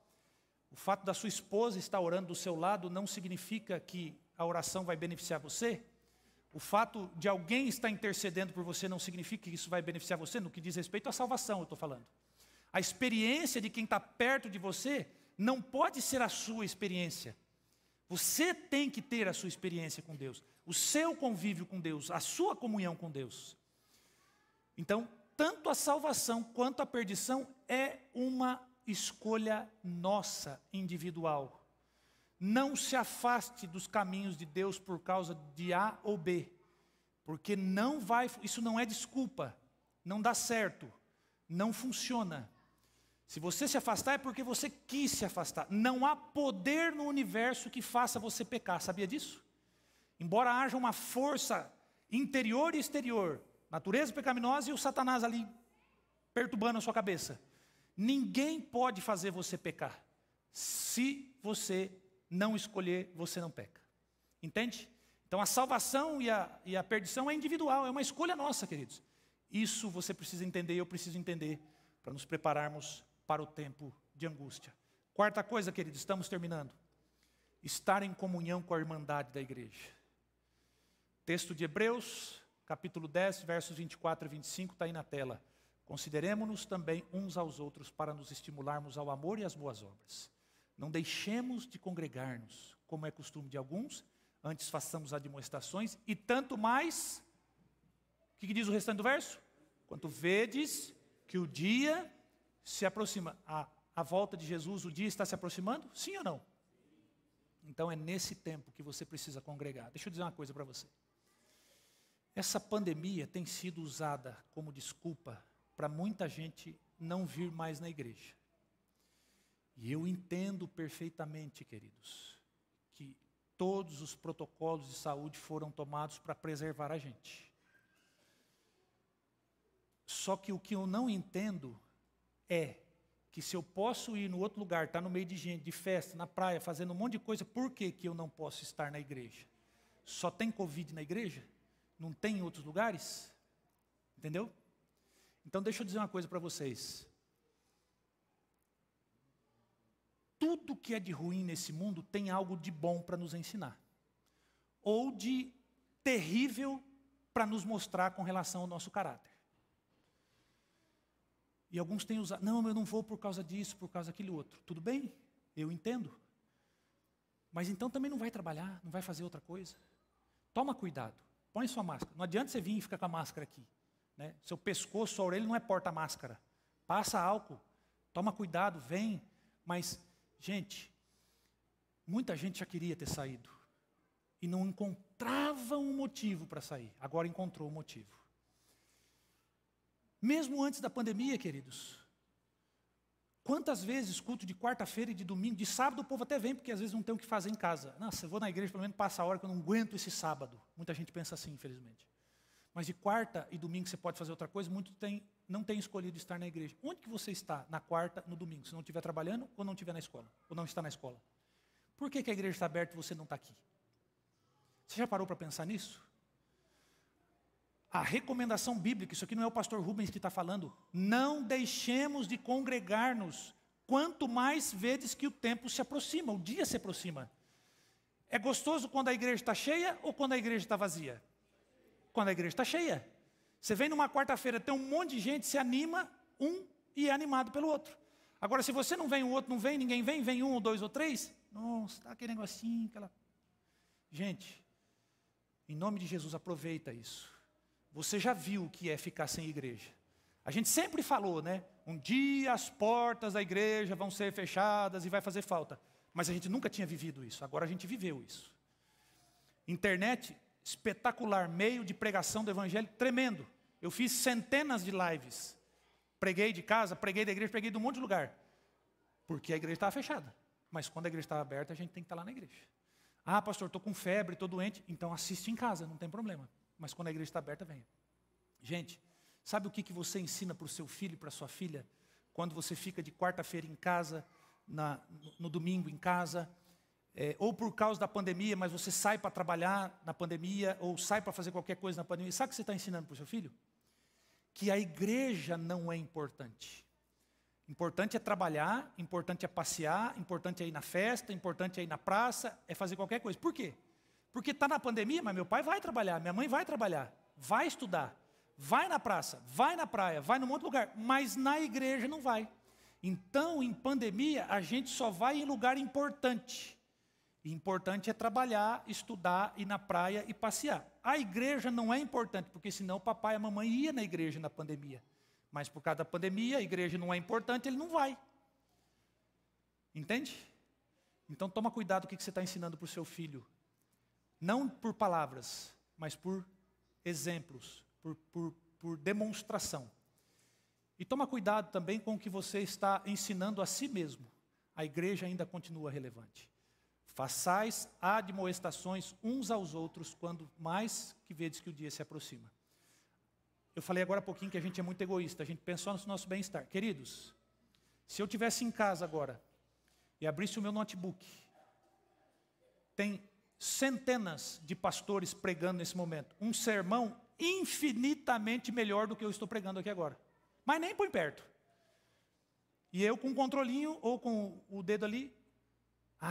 o fato da sua esposa estar orando do seu lado não significa que a oração vai beneficiar você. O fato de alguém estar intercedendo por você não significa que isso vai beneficiar você, no que diz respeito à salvação, eu estou falando. A experiência de quem está perto de você não pode ser a sua experiência. Você tem que ter a sua experiência com Deus, o seu convívio com Deus, a sua comunhão com Deus. Então, tanto a salvação quanto a perdição é uma escolha nossa, individual. Não se afaste dos caminhos de Deus por causa de A ou B, porque isso não é desculpa, não dá certo, não funciona. Se você se afastar é porque você quis se afastar. Não há poder no universo que faça você pecar, sabia disso? Embora haja uma força interior e exterior, natureza pecaminosa e o Satanás ali perturbando a sua cabeça, ninguém pode fazer você pecar. Se você não escolher, você não peca. Entende? Então a salvação e a perdição é individual, é uma escolha nossa, queridos. Isso você precisa entender, eu preciso entender, para nos prepararmos para o tempo de angústia. Quarta coisa, queridos, estamos terminando. Estar em comunhão com a irmandade da igreja. Texto de Hebreus, capítulo 10, versos 24 e 25, está aí na tela. Consideremo-nos também uns aos outros para nos estimularmos ao amor e às boas obras. Não deixemos de congregar-nos, como é costume de alguns, antes façamos admoestações, e tanto mais, o que diz o restante do verso? Quanto vedes que o dia se aproxima. A volta de Jesus, o dia está se aproximando? Sim ou não? Então é nesse tempo que você precisa congregar. Deixa eu dizer uma coisa para você. Essa pandemia tem sido usada como desculpa para muita gente não vir mais na igreja. E eu entendo perfeitamente, queridos, que todos os protocolos de saúde foram tomados para preservar a gente. Só que o que eu não entendo é que se eu posso ir no outro lugar, estar no meio de gente, de festa, na praia, fazendo um monte de coisa, por que eu não posso estar na igreja? Só tem Covid na igreja? Não tem em outros lugares? Entendeu? Então deixa eu dizer uma coisa para vocês. Tudo que é de ruim nesse mundo tem algo de bom para nos ensinar. Ou de terrível para nos mostrar com relação ao nosso caráter. E alguns têm usado, não, eu não vou por causa disso, por causa daquele outro. Tudo bem, eu entendo. Mas então também não vai trabalhar, não vai fazer outra coisa. Toma cuidado, põe sua máscara. Não adianta você vir e ficar com a máscara aqui. Né? Seu pescoço, sua orelha não é porta-máscara. Passa álcool, toma cuidado, vem. Mas, gente, muita gente já queria ter saído. E não encontrava um motivo para sair. Agora encontrou o motivo. Mesmo antes da pandemia, queridos, quantas vezes culto de quarta-feira e de domingo, de sábado o povo até vem, porque às vezes não tem o que fazer em casa. Nossa, eu vou na igreja, pelo menos passa a hora que eu não aguento esse sábado. Muita gente pensa assim, infelizmente. Mas de quarta e domingo você pode fazer outra coisa, muitos não têm escolhido estar na igreja. Onde que você está na quarta, no domingo? Se não estiver trabalhando ou não estiver na escola? Ou não está na escola? Por que a igreja está aberta e você não está aqui? Você já parou para pensar nisso? A recomendação bíblica, isso aqui não é o pastor Rubens que está falando, não deixemos de congregar-nos, quanto mais vedes que o tempo se aproxima, o dia se aproxima. É gostoso quando a igreja está cheia ou quando a igreja está vazia? Quando a igreja está cheia. Você vem numa quarta-feira, tem um monte de gente, se anima, e é animado pelo outro. Agora, se você não vem, o outro não vem, ninguém vem, vem um ou dois ou três, nossa, tá aquele negocinho, aquela... Gente, em nome de Jesus, aproveita isso. Você já viu o que é ficar sem igreja. A gente sempre falou, né? Um dia as portas da igreja vão ser fechadas e vai fazer falta. Mas a gente nunca tinha vivido isso, agora a gente viveu isso. Internet, espetacular, meio de pregação do evangelho, tremendo. Eu fiz centenas de lives. Preguei de casa, preguei da igreja, preguei de um monte de lugar. Porque a igreja estava fechada. Mas quando a igreja estava aberta, a gente tem que estar lá na igreja. Ah, pastor, estou com febre, estou doente. Então assiste em casa, não tem problema. Mas quando a igreja está aberta, venha. Gente, sabe o que você ensina para o seu filho e para a sua filha? Quando você fica de quarta-feira em casa, no domingo em casa, ou por causa da pandemia, mas você sai para trabalhar na pandemia, ou sai para fazer qualquer coisa na pandemia. Sabe o que você está ensinando para o seu filho? Que a igreja não é importante. Importante é trabalhar, importante é passear, importante é ir na festa, importante é ir na praça, é fazer qualquer coisa. Por quê? Porque está na pandemia, mas meu pai vai trabalhar, minha mãe vai trabalhar, vai estudar, vai na praça, vai na praia, vai num monte de lugar, mas na igreja não vai. Então, em pandemia, a gente só vai em lugar importante. E importante é trabalhar, estudar, ir na praia e passear. A igreja não é importante, porque senão o papai e a mamãe iam na igreja na pandemia. Mas por causa da pandemia, a igreja não é importante, ele não vai. Entende? Então toma cuidado com o que você está ensinando para o seu filho. Não por palavras, mas por exemplos, por demonstração. E toma cuidado também com o que você está ensinando a si mesmo. A igreja ainda continua relevante. Façais admoestações uns aos outros, quando mais que vedes que o dia se aproxima. Eu falei agora há pouquinho que a gente é muito egoísta, a gente pensa só no nosso bem-estar. Queridos, se eu estivesse em casa agora e abrisse o meu notebook, tem centenas de pastores pregando nesse momento. Um sermão infinitamente melhor do que eu estou pregando aqui agora. Mas nem põe perto. E eu com um controlinho ou com o dedo ali,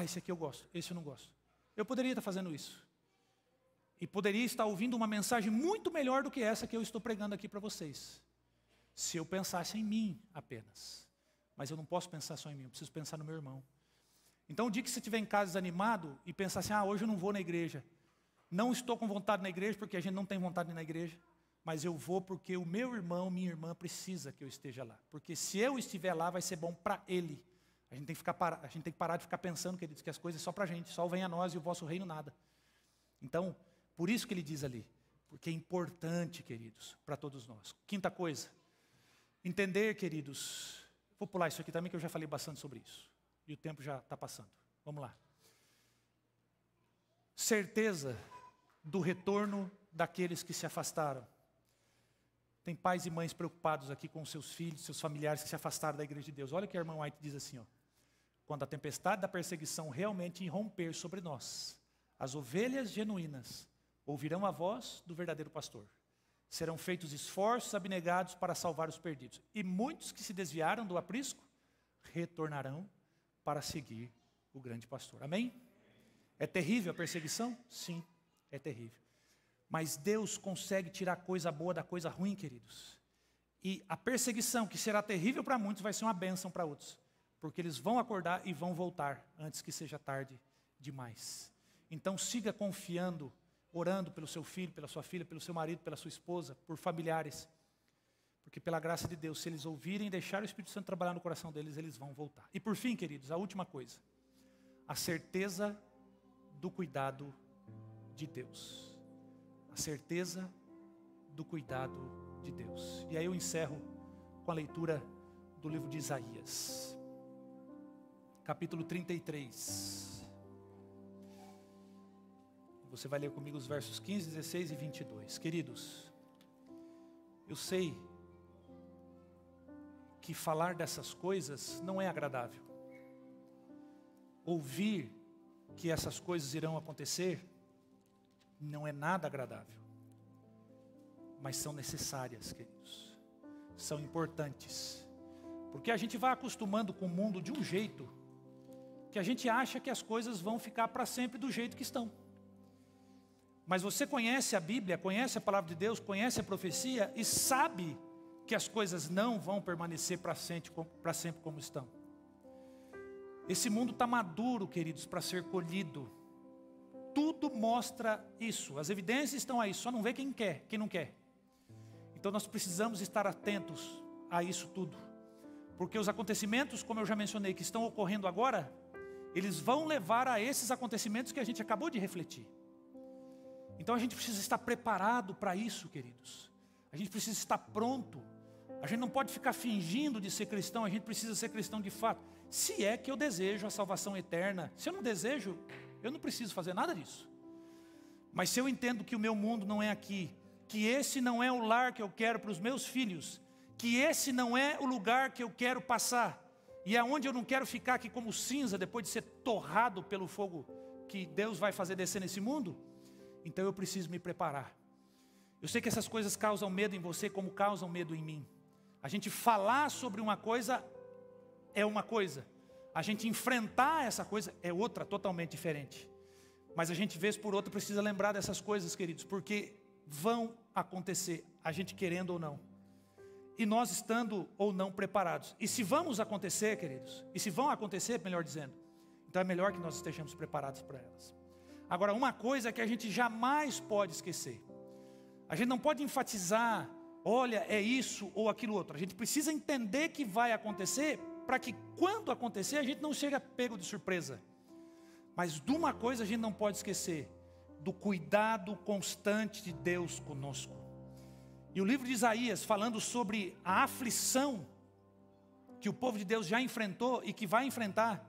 esse aqui eu gosto, esse eu não gosto. Eu poderia estar fazendo isso. E poderia estar ouvindo uma mensagem muito melhor do que essa que eu estou pregando aqui para vocês. Se eu pensasse em mim apenas. Mas eu não posso pensar só em mim, eu preciso pensar no meu irmão. Então o dia que você estiver em casa desanimado e pensar assim, hoje eu não vou na igreja. Não estou com vontade na igreja, porque a gente não tem vontade de ir na igreja. Mas eu vou porque o meu irmão, minha irmã precisa que eu esteja lá. Porque se eu estiver lá, vai ser bom para ele. A gente tem que parar de ficar pensando, queridos, que as coisas é só para a gente. Só vem a nós e o vosso reino nada. Então, por isso que ele diz ali. Porque é importante, queridos, para todos nós. Quinta coisa. Entender, queridos. Vou pular isso aqui também, que eu já falei bastante sobre isso. E o tempo já está passando. Vamos lá. Certeza do retorno daqueles que se afastaram. Tem pais e mães preocupados aqui com seus filhos, seus familiares que se afastaram da igreja de Deus. Olha o que a irmã White diz assim, quando a tempestade da perseguição realmente irromper sobre nós, as ovelhas genuínas ouvirão a voz do verdadeiro pastor. Serão feitos esforços abnegados para salvar os perdidos. E muitos que se desviaram do aprisco retornarão para seguir o grande pastor. Amém? É terrível a perseguição? Sim, é terrível. Mas Deus consegue tirar coisa boa da coisa ruim, queridos. E a perseguição, que será terrível para muitos, vai ser uma bênção para outros. Porque eles vão acordar e vão voltar antes que seja tarde demais. Então siga confiando, orando pelo seu filho, pela sua filha, pelo seu marido, pela sua esposa, por familiares. Porque pela graça de Deus, se eles ouvirem e deixar o Espírito Santo trabalhar no coração deles, eles vão voltar. E por fim, queridos, a última coisa. A certeza do cuidado de Deus. A certeza do cuidado de Deus. E aí eu encerro com a leitura do livro de Isaías. Capítulo 33. Você vai ler comigo os versos 15, 16 e 22. Queridos, eu sei que falar dessas coisas não é agradável. Ouvir que essas coisas irão acontecer não é nada agradável. Mas são necessárias, queridos. São importantes. Porque a gente vai acostumando com o mundo de um jeito que a gente acha que as coisas vão ficar para sempre do jeito que estão. Mas você conhece a Bíblia, conhece a palavra de Deus, conhece a profecia e sabe que as coisas não vão permanecer para sempre como estão. Esse mundo está maduro, queridos, para ser colhido. Tudo mostra isso. As evidências estão aí, só não vê quem quer, quem não quer. Então nós precisamos estar atentos a isso tudo. Porque os acontecimentos, como eu já mencionei, que estão ocorrendo agora, eles vão levar a esses acontecimentos que a gente acabou de refletir. Então a gente precisa estar preparado para isso, queridos. A gente precisa estar pronto. A gente não pode ficar fingindo de ser cristão, a gente precisa ser cristão de fato. Se é que eu desejo a salvação eterna. Se eu não desejo, eu não preciso fazer nada disso. Mas se eu entendo que o meu mundo não é aqui, que esse não é o lar que eu quero para os meus filhos, que esse não é o lugar que eu quero passar, e é onde eu não quero ficar aqui como cinza, depois de ser torrado pelo fogo que Deus vai fazer descer nesse mundo, então eu preciso me preparar. Eu sei que essas coisas causam medo em você, como causam medo em mim. A gente falar sobre uma coisa é uma coisa, a gente enfrentar essa coisa é outra, totalmente diferente. Mas a gente, vez por outra, precisa lembrar dessas coisas, queridos, porque vão acontecer, a gente querendo ou não. E nós estando ou não preparados. E se vamos acontecer, queridos, e se vão acontecer, melhor dizendo, então é melhor que nós estejamos preparados para elas. Agora, uma coisa que a gente jamais pode esquecer. A gente não pode enfatizar, olha, é isso ou aquilo outro. A gente precisa entender que vai acontecer, para que quando acontecer, a gente não chegue pego de surpresa. Mas de uma coisa a gente não pode esquecer, do cuidado constante de Deus conosco. E o livro de Isaías, falando sobre a aflição que o povo de Deus já enfrentou e que vai enfrentar,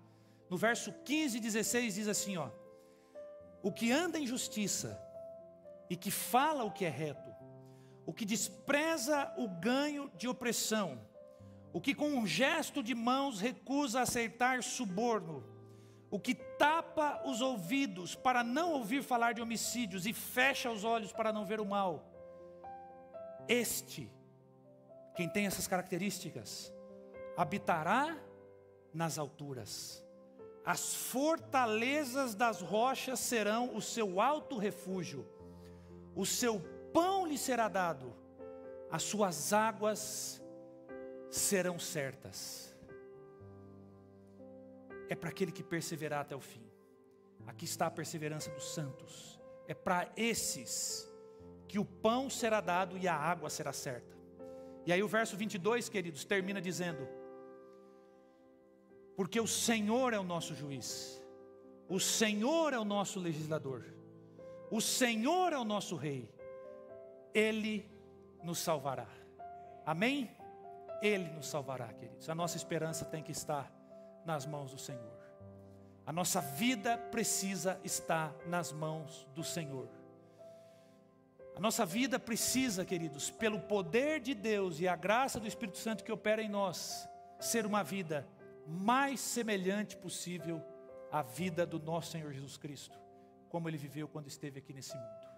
no verso 15 e 16 diz assim, ó: o que anda em justiça e que fala o que é reto, o que despreza o ganho de opressão, o que com um gesto de mãos recusa aceitar suborno, o que tapa os ouvidos para não ouvir falar de homicídios e fecha os olhos para não ver o mal. Este, quem tem essas características, habitará nas alturas. As fortalezas das rochas serão o seu alto refúgio. O seu pão lhe será dado. As suas águas serão certas. É para aquele que perseverar até o fim. Aqui está a perseverança dos santos. É para esses que o pão será dado e a água será certa. E aí o verso 22, queridos, termina dizendo: porque o Senhor é o nosso juiz, o Senhor é o nosso legislador, o Senhor é o nosso rei, Ele nos salvará. Amém? Ele nos salvará, queridos. A nossa esperança tem que estar nas mãos do Senhor. A nossa vida precisa estar nas mãos do Senhor. A nossa vida precisa, queridos, pelo poder de Deus e a graça do Espírito Santo que opera em nós, ser uma vida mais semelhante possível à vida do nosso Senhor Jesus Cristo, como Ele viveu quando esteve aqui nesse mundo.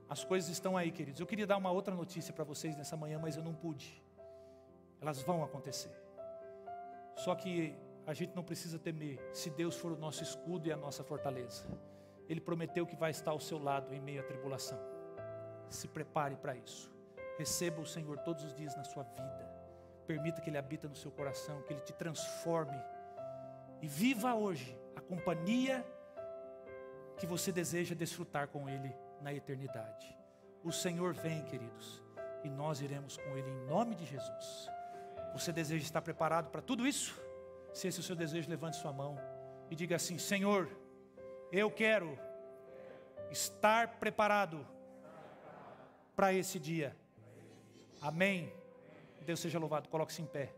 As coisas estão aí, queridos. Eu queria dar uma outra notícia para vocês nessa manhã, mas eu não pude. Elas vão acontecer. Só que a gente não precisa temer, se Deus for o nosso escudo e a nossa fortaleza. Ele prometeu que vai estar ao seu lado em meio à tribulação. Se prepare para isso. Receba o Senhor todos os dias na sua vida. Permita que Ele habite no seu coração, que Ele te transforme. E viva hoje a companhia que você deseja desfrutar com Ele na eternidade. O Senhor vem, queridos, e nós iremos com Ele em nome de Jesus. Você deseja estar preparado para tudo isso? Se esse é o seu desejo, levante sua mão e diga assim: Senhor, eu quero estar preparado para esse dia. Amém. Deus seja louvado. Coloque-se em pé.